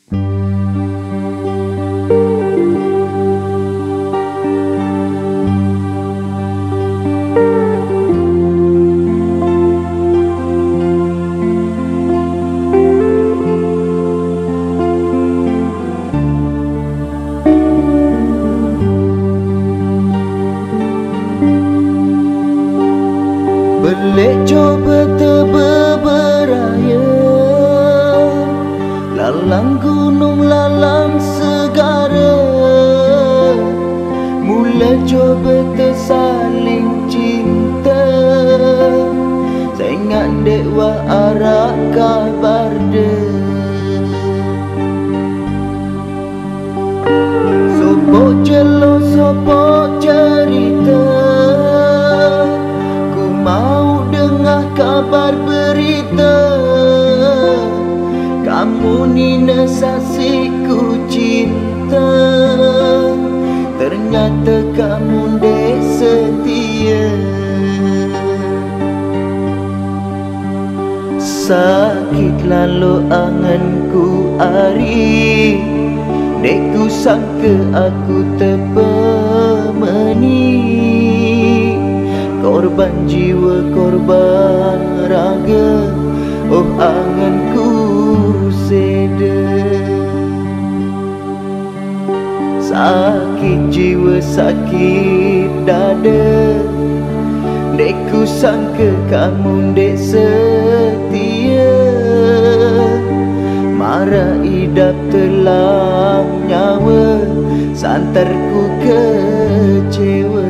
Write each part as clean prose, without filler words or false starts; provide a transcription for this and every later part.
Belek coba terberaya, lalang gunung lalang segara, mula coba tersaling cinta, tengok dewa arah kabar de. Sopo jelo sopo cerita, mau dengar kabar berita, kamu ni saksiku cinta, ternyata kamu dek setia. Sakit lalu anganku ari, dek ku sangka aku terpemeni, korban jiwa, korban raga, oh anganku seda. Sakit jiwa, sakit dada, dek ku sangka kamu dek setia, marah idap telah nyawa, santarku kecewa.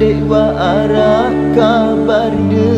dek wa ara kabar de